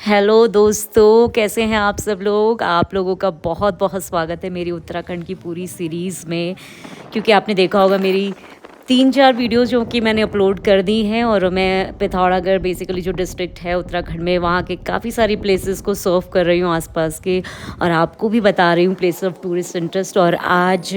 Hello दोस्तों, कैसे हैं आप सब लोग। आप लोगों का बहुत बहुत स्वागत है मेरी उत्तराखंड की पूरी सीरीज़ में। क्योंकि आपने देखा होगा मेरी 3-4 वीडियोज़ जो कि मैंने अपलोड कर दी हैं, और मैं पिथौरागढ़ बेसिकली जो डिस्ट्रिक्ट है उत्तराखंड में, वहाँ के काफ़ी सारी प्लेसेस को सर्व कर रही हूँ आसपास के, और आपको भी बता रही हूँ प्लेस ऑफ टूरिस्ट इंटरेस्ट। और आज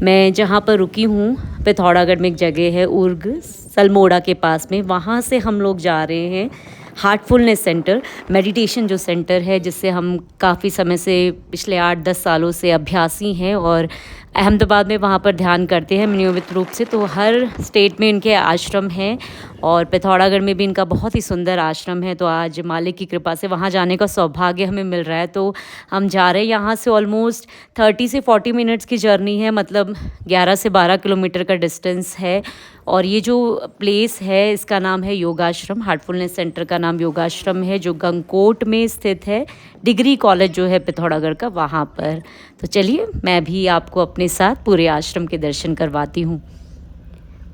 मैं जहाँ पर रुकी हूँ पिथौरागढ़ में एक जगह है उर्ग सलमोड़ा के पास में, वहाँ से हम लोग जा रहे हैं हार्टफुलनेस सेंटर, मेडिटेशन जो सेंटर है जिससे हम काफ़ी समय से पिछले 8-10 सालों से अभ्यासी हैं, और अहमदाबाद में वहाँ पर ध्यान करते हैं नियमित रूप से। तो हर स्टेट में इनके आश्रम हैं, और पिथौरागढ़ में भी इनका बहुत ही सुंदर आश्रम है। तो आज मालिक की कृपा से वहाँ जाने का सौभाग्य हमें मिल रहा है। तो हम जा रहे हैं। यहाँ से ऑलमोस्ट 30 से 40 मिनट्स की जर्नी है, मतलब 11 से 12 किलोमीटर का डिस्टेंस है। और ये जो प्लेस है इसका नाम है योगाश्रम। हार्टफुलनेस सेंटर का नाम योगाश्रम है, जो गंगकोट में स्थित है, डिग्री कॉलेज जो है पिथौरागढ़ का, वहाँ पर। तो चलिए मैं भी आपको अपने साथ पूरे आश्रम के दर्शन करवाती हूँ।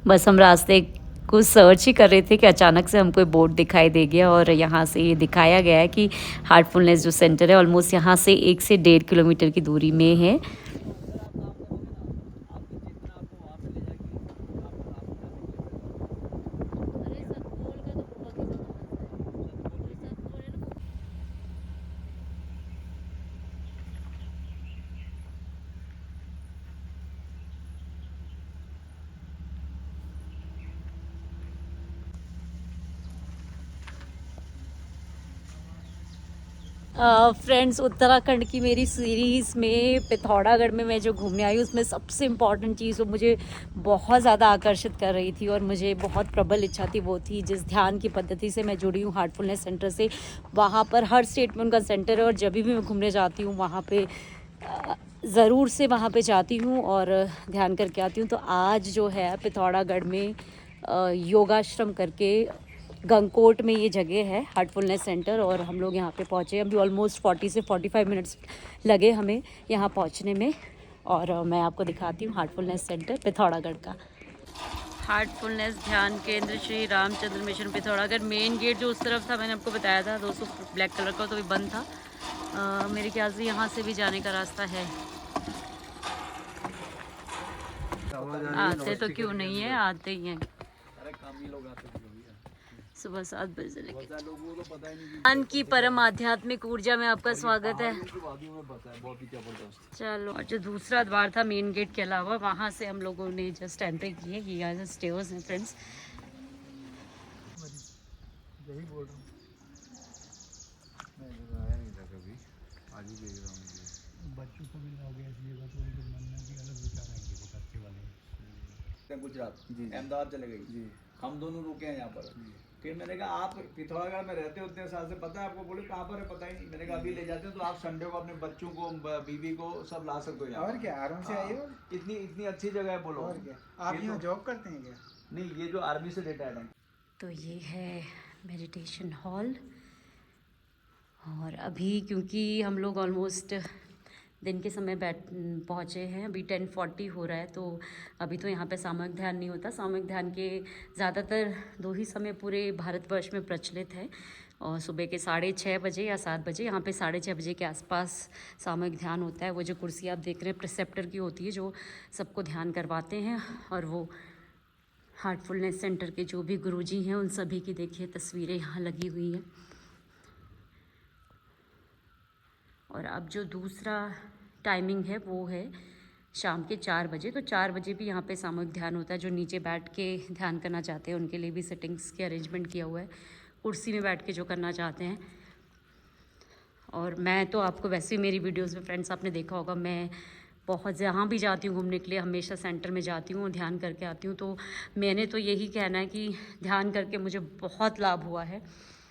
बस हम रास्ते को सर्च ही कर रहे थे कि अचानक से हमको बोर्ड दिखाई दे गया, और यहाँ से ये दिखाया गया है कि हार्टफुलनेस जो सेंटर है ऑलमोस्ट यहाँ से 1 से 1.5 किलोमीटर की दूरी में है। फ्रेंड्स, उत्तराखंड की मेरी सीरीज़ में पिथौरागढ़ में मैं जो घूमने आई हूँ, उसमें सबसे इम्पॉर्टेंट चीज़ जो मुझे बहुत ज़्यादा आकर्षित कर रही थी और मुझे बहुत प्रबल इच्छा थी, वो थी जिस ध्यान की पद्धति से मैं जुड़ी हूँ हार्टफुलनेस सेंटर से। वहाँ पर हर स्टेट में उनका सेंटर है, और जब भी मैं घूमने जाती हूँ वहाँ पे ज़रूर से वहाँ पे जाती हूँ और ध्यान करके आती हूँ। तो आज जो है पिथौरागढ़ में योगाश्रम करके गंगकोट में ये जगह है हार्टफुलनेस सेंटर, और हम लोग यहाँ पे पहुँचे। अभी ऑलमोस्ट 40 से 45 मिनट्स लगे हमें यहाँ पहुँचने में। और मैं आपको दिखाती हूँ हार्टफुलनेस सेंटर पिथौरागढ़ का। हार्टफुलनेस ध्यान केंद्र Shri Ramchandra mission Pithoragarh. Main gate जो उस तरफ था, मैंने आपको बताया था दोस्तों, ब्लैक कलर का, तो भी बंद था। मेरे ख्याल से यहाँ से भी जाने का रास्ता है। आते तो क्यों नहीं है, आते ही हैं। सुबह 7 बजे से लेकर मन की परम आध्यात्मिक ऊर्जा में आपका स्वागत है। चलो, और जो दूसरा द्वार था मेन गेट के अलावा, वहाँ से हम लोगों ने जस्ट एंट्री की है। ये स्टेयर्स हैं फ्रेंड्स। यही बोल रहा हूँ, मैं इधर आया नहीं था कभी, आज ही देख रहा हूँ। बच्चों को भी लाओगे ऐसी जगह तो उनके मन में भी अलग विचार आएंगे, वो बच्चे वाले। गुजरात अहमदाबाद चले गई जी, हम दोनों रुके हैं यहाँ पर। फिर मैंने कहा आप पिथौरागढ़ में रहते हो उतने साल से, पता है आपको? बोले कहाँ पर है, पता ही नहीं। मैंने कहा अभी ले जाते हो तो आप संडे को अपने बच्चों को, बीवी को सब ला सकते हो यहाँ। और क्या, आराम से आइए। इतनी इतनी अच्छी जगह है, बोलो। और क्या, आप यहाँ जॉब करते हैं क्या? नहीं, ये जो आर्मी से रिटायर्ड है। तो ये है मेडिटेशन हॉल। और अभी क्योंकि हम लोग ऑलमोस्ट दिन के समय पहुँचे हैं, अभी 10:40 हो रहा है, तो अभी तो यहाँ पे सामूहिक ध्यान नहीं होता। सामूहिक ध्यान के ज़्यादातर 2 ही समय पूरे भारतवर्ष में प्रचलित है, और सुबह के 6:30 बजे या 7 बजे, यहाँ पे 6:30 बजे के आसपास सामूहिक ध्यान होता है। वो जो कुर्सी आप देख रहे हैं प्रिसेप्टर की होती है, जो सबको ध्यान करवाते हैं, और वो हार्टफुलनेस सेंटर के जो भी गुरुजी हैं उन सभी की देखिए तस्वीरें यहाँ लगी हुई हैं। और अब जो दूसरा टाइमिंग है वो है शाम के 4 बजे। तो 4 बजे भी यहाँ पे सामूहिक ध्यान होता है। जो नीचे बैठ के ध्यान करना चाहते हैं उनके लिए भी सिटिंग्स के अरेंजमेंट किया हुआ है, कुर्सी में बैठ के जो करना चाहते हैं। और मैं तो आपको वैसे ही मेरी वीडियोस में फ्रेंड्स आपने देखा होगा, मैं बहुत जहाँ भी जाती हूँ घूमने के लिए हमेशा सेंटर में जाती हूँ, ध्यान करके आती हूँ। तो मैंने तो यही कहना है कि ध्यान करके मुझे बहुत लाभ हुआ है।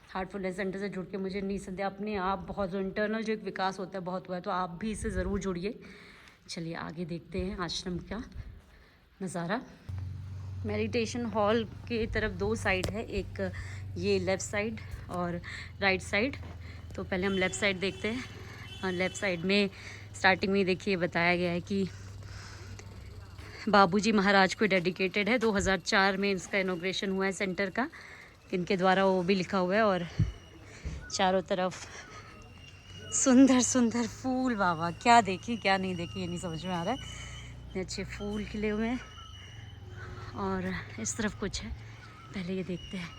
हार्टफुलनेस सेंटर से जुड़ के मुझे निसंदेह अपने आप बहुत जो इंटरनल जो एक विकास होता है बहुत हुआ है। तो आप भी इससे ज़रूर जुड़िए। चलिए आगे देखते हैं आश्रम का नज़ारा। मेडिटेशन हॉल के तरफ 2 साइड है, एक ये लेफ़्ट साइड और राइट साइड। तो पहले हम लेफ़्ट साइड देखते हैं। और लेफ़्ट साइड में स्टार्टिंग में देखिए बताया गया है कि बाबूजी महाराज को डेडिकेटेड है। 2004 में इसका इनॉग्रेशन हुआ है सेंटर का, इनके द्वारा वो भी लिखा हुआ है। और चारों तरफ सुंदर सुंदर फूल, बाबा क्या देखी क्या नहीं देखी ये नहीं समझ में आ रहा है। इतने अच्छे फूल खिले हुए हैं और इस तरफ कुछ है, पहले ये देखते हैं।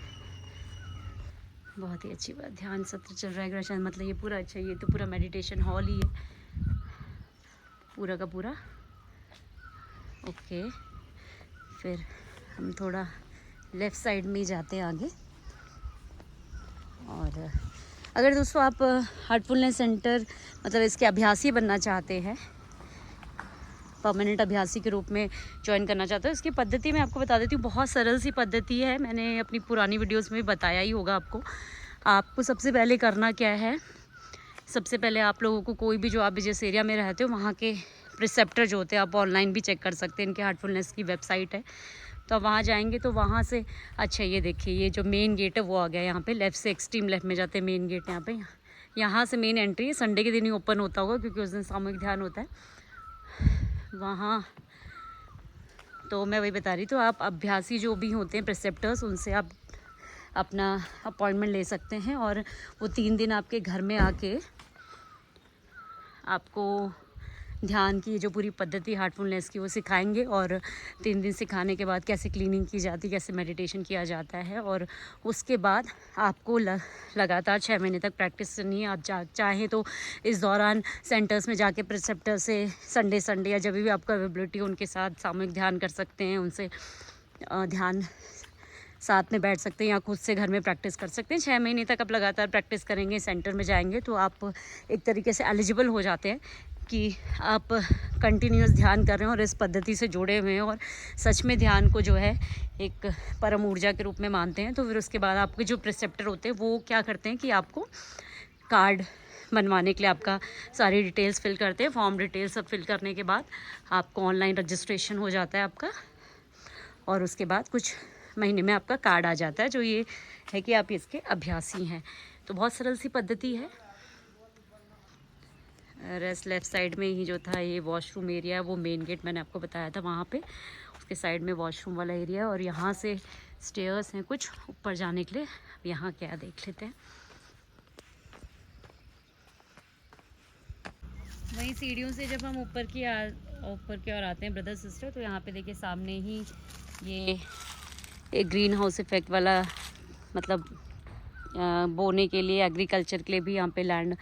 बहुत ही अच्छी बात, ध्यान सत्र चल रहा है ग्रशन, मतलब ये पूरा अच्छा, ये तो पूरा मेडिटेशन हॉल ही है पूरा का पूरा। ओके, फिर हम थोड़ा लेफ़्ट साइड में ही जाते हैं आगे। और अगर दोस्तों आप हार्टफुलनेस सेंटर मतलब इसके अभ्यासी बनना चाहते हैं, परमानेंट अभ्यासी के रूप में ज्वाइन करना चाहते हो, इसकी पद्धति मैं आपको बता देती हूँ। बहुत सरल सी पद्धति है, मैंने अपनी पुरानी वीडियोस में बताया ही होगा आपको। आपको सबसे पहले करना क्या है, सबसे पहले आप लोगों को कोई भी, जो आप जिस एरिया में रहते हो वहाँ के प्रिसेप्टर जो होते हैं, आप ऑनलाइन भी चेक कर सकते हैं, इनके हार्टफुलनेस की वेबसाइट है, तो आप वहाँ जाएंगे तो वहाँ से, अच्छा ये देखिए ये जो मेन गेट है वो आ गया यहाँ पे, लेफ़्ट से एक्सट्रीम लेफ़्ट में जाते हैं, मेन गेट यहाँ पे, यहाँ से मेन एंट्री है। संडे के दिन ही ओपन होता होगा क्योंकि उस दिन सामूहिक ध्यान होता है वहाँ। तो मैं वही बता रही, तो आप अभ्यासी जो भी होते हैं प्रिसेप्टर्स, उनसे आप अपना अपॉइंटमेंट ले सकते हैं और वो 3 दिन आपके घर में आके आपको ध्यान की जो पूरी पद्धति हार्टफुलनेस की वो सिखाएंगे। और 3 दिन सिखाने के बाद कैसे क्लीनिंग की जाती है, कैसे मेडिटेशन किया जाता है, और उसके बाद आपको लगातार 6 महीने तक प्रैक्टिस करनी है। आप चाहें तो इस दौरान सेंटर्स में जाके प्रिसेप्टर से संडे या जब भी आपका अवेलेबिलिटी हो उनके साथ सामूहिक ध्यान कर सकते हैं, उनसे ध्यान साथ में बैठ सकते हैं या खुद से घर में प्रैक्टिस कर सकते हैं। 6 महीने तक आप लगातार प्रैक्टिस करेंगे, सेंटर में जाएंगे तो आप एक तरीके से एलिजिबल हो जाते हैं कि आप कंटिन्यूस ध्यान कर रहे हैं और इस पद्धति से जुड़े हुए हैं और सच में ध्यान को जो है एक परम ऊर्जा के रूप में मानते हैं। तो फिर उसके बाद आपके जो प्रिसेप्टर होते हैं वो क्या करते हैं कि आपको कार्ड बनवाने के लिए आपका सारी डिटेल्स फिल करते हैं, फॉर्म डिटेल्स सब फिल करने के बाद आपको ऑनलाइन रजिस्ट्रेशन हो जाता है आपका, और उसके बाद कुछ महीने में आपका कार्ड आ जाता है जो ये है कि आप इसके अभ्यासी हैं। तो बहुत सरल सी पद्धति है। रेस्ट लेफ़्ट साइड में ही जो था ये वॉशरूम एरिया है, वो मेन गेट मैंने आपको बताया था वहाँ पे, उसके साइड में वॉशरूम वाला एरिया है और यहाँ से स्टेयर्स हैं कुछ ऊपर जाने के लिए। अब यहाँ क्या देख लेते हैं। वहीं सीढ़ियों से जब हम ऊपर की ओर आते हैं ब्रदर सिस्टर, तो यहाँ पे देखिए सामने ही ये एक ग्रीन हाउस इफ़ेक्ट वाला, मतलब बोने के लिए, एग्रीकल्चर के लिए भी यहाँ पे लैंड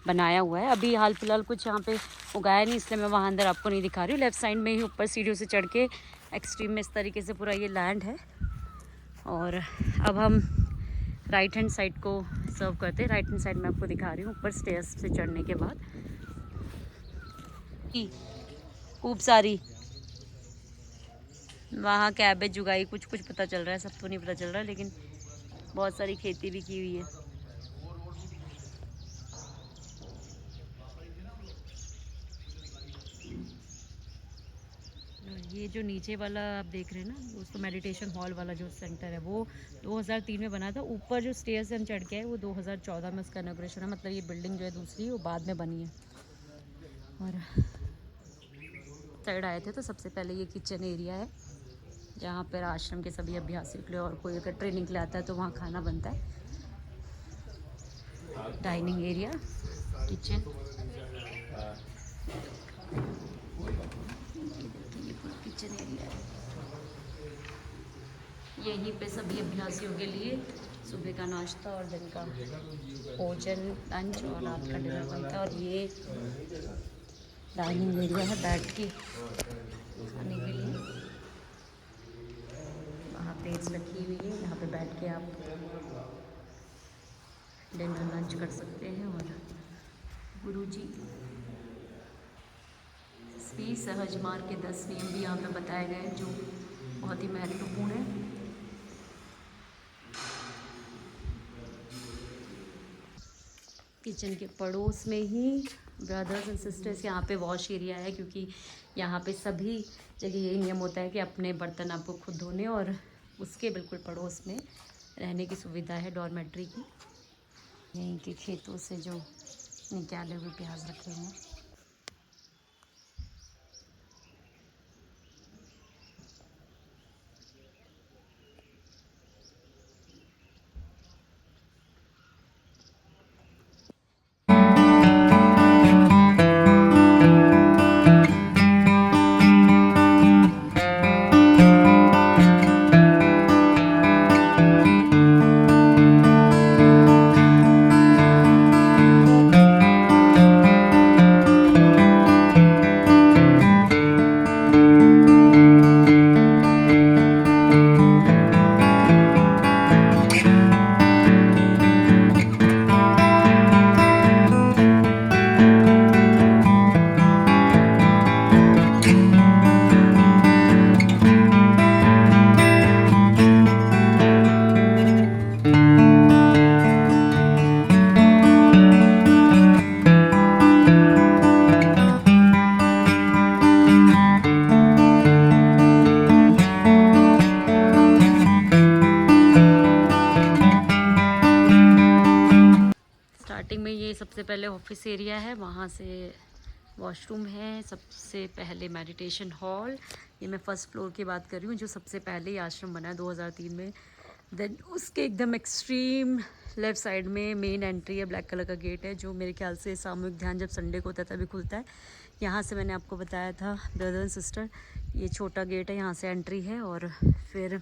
बनाया हुआ है। अभी हाल फिलहाल कुछ यहाँ पे उगाया नहीं, इसलिए मैं वहाँ अंदर आपको नहीं दिखा रही हूँ। लेफ़्ट साइड में ही ऊपर सीढ़ियों से चढ़ के एक्सट्रीम में इस तरीके से पूरा ये लैंड है। और अब हम राइट हैंड साइड को सर्व करते हैं। राइट हैंड साइड में आपको दिखा रही हूँ, ऊपर स्टेयर्स से चढ़ने के बाद खूब सारी वहाँ कैबेज उगाई, कुछ पता चल रहा है, सब तो नहीं पता चल रहा है, लेकिन बहुत सारी खेती भी की हुई है। ये जो नीचे वाला आप देख रहे हैं ना, उसको मेडिटेशन हॉल वाला जो सेंटर है वो 2003 में बना था। ऊपर जो स्टेयर्स से हम चढ़ के आए वो 2014 में उसका इनॉग्रेशन है, मतलब ये बिल्डिंग जो है दूसरी वो बाद में बनी है। और साइड आए थे तो सबसे पहले ये किचन एरिया है जहाँ पर आश्रम के सभी अभ्यासियों के लिए, और कोई अगर ट्रेनिंग के लिए आता है तो वहाँ खाना बनता है। Dining area, kitchen, kitchen area है। यहीं पे सभी अभ्यासियों के लिए सुबह का नाश्ता और दिन का भोजन, लंच और रात का डिनर बनता है। और ये डाइनिंग एरिया है बैठ के खाने के लिए, वहाँ प्लेट्स रखी हुई है, यहाँ पे बैठ के आप डिनर लंच कर सकते हैं। और गुरुजी श्री सहज मार्ग के 10 नियम भी यहाँ पे बताए गए हैं जो बहुत ही महत्वपूर्ण है। किचन के पड़ोस में ही ब्रदर्स एंड सिस्टर्स यहाँ पे वॉश एरिया है, क्योंकि यहाँ पे सभी जगह यही नियम होता है कि अपने बर्तन आपको खुद धोने, और उसके बिल्कुल पड़ोस में रहने की सुविधा है डॉर्मेट्री की। यहीं के खेतों से जो निकाले हुए प्याज रखे हुए हैं। ऑफिस एरिया है, वहाँ से वॉशरूम है, सबसे पहले मेडिटेशन हॉल। ये मैं फर्स्ट फ्लोर की बात कर रही हूँ, जो सबसे पहले ही आश्रम बना है 2003 में। देन उसके एकदम एक्सट्रीम लेफ़्ट साइड में मेन एंट्री है, ब्लैक कलर का गेट है, जो मेरे ख्याल से सामूहिक ध्यान जब संडे को होता है तभी खुलता है। यहाँ से मैंने आपको बताया था ब्रदर एंड सिस्टर, ये छोटा गेट है, यहाँ से एंट्री है। और फिर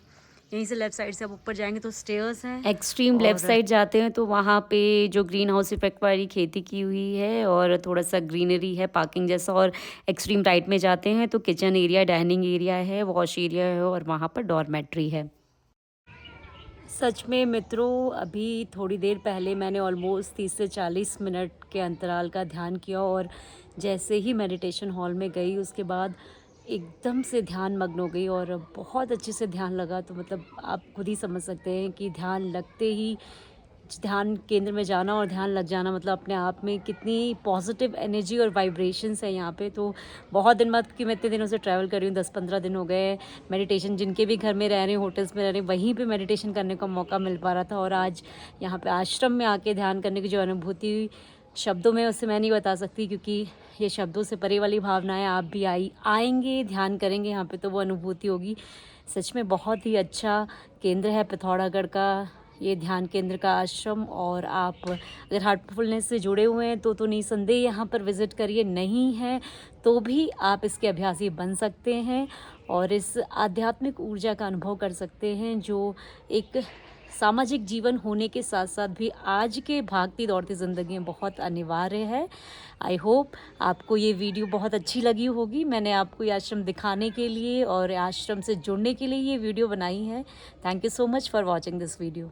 यहीं से लेफ़्ट साइड से आप ऊपर जाएंगे तो स्टेयर्स हैं। एक्सट्रीम लेफ़्ट साइड जाते हैं तो वहाँ पे जो ग्रीन हाउस इफेक्ट वाली खेती की हुई है और थोड़ा सा ग्रीनरी है, पार्किंग जैसा। और एक्सट्रीम राइट में जाते हैं तो किचन एरिया, डाइनिंग एरिया है, वॉश एरिया है और वहाँ पर डॉर्मेट्री है। सच में मित्रों, अभी थोड़ी देर पहले मैंने ऑलमोस्ट 30 से 40 मिनट के अंतराल का ध्यान किया और जैसे ही मेडिटेशन हॉल में गई उसके बाद एकदम से ध्यान मग्न हो गई और बहुत अच्छे से ध्यान लगा। तो मतलब आप खुद ही समझ सकते हैं कि ध्यान लगते ही ध्यान केंद्र में जाना और ध्यान लग जाना मतलब अपने आप में कितनी पॉजिटिव एनर्जी और वाइब्रेशंस है यहाँ पे। तो बहुत दिन बाद, कि मैं इतने दिनों से ट्रैवल कर रही हूँ, 10-15 दिन हो गए मेडिटेशन, जिनके भी घर में रह रहे हैं, होटल्स में रह रहे हैं, वहीं पे मेडिटेशन करने का मौका मिल पा रहा था। और आज यहाँ पे आश्रम में आके ध्यान करने की जो अनुभूति हुई, शब्दों में उससे मैं नहीं बता सकती, क्योंकि ये शब्दों से परे वाली भावनाएं। आप भी आएंगे, ध्यान करेंगे यहाँ पे तो वो अनुभूति होगी। सच में बहुत ही अच्छा केंद्र है पिथौरागढ़ का ये ध्यान केंद्र का आश्रम। और आप अगर हार्टफुलनेस से जुड़े हुए हैं तो निसंदेह यहाँ पर विज़िट करिए, नहीं है तो भी आप इसके अभ्यासी बन सकते हैं और इस आध्यात्मिक ऊर्जा का अनुभव कर सकते हैं, जो एक सामाजिक जीवन होने के साथ साथ भी आज के भागती दौड़ती ज़िंदगी में बहुत अनिवार्य है। आई होप आपको ये वीडियो बहुत अच्छी लगी होगी। मैंने आपको ये आश्रम दिखाने के लिए और आश्रम से जुड़ने के लिए ये वीडियो बनाई है। Thank you so much for watching this video.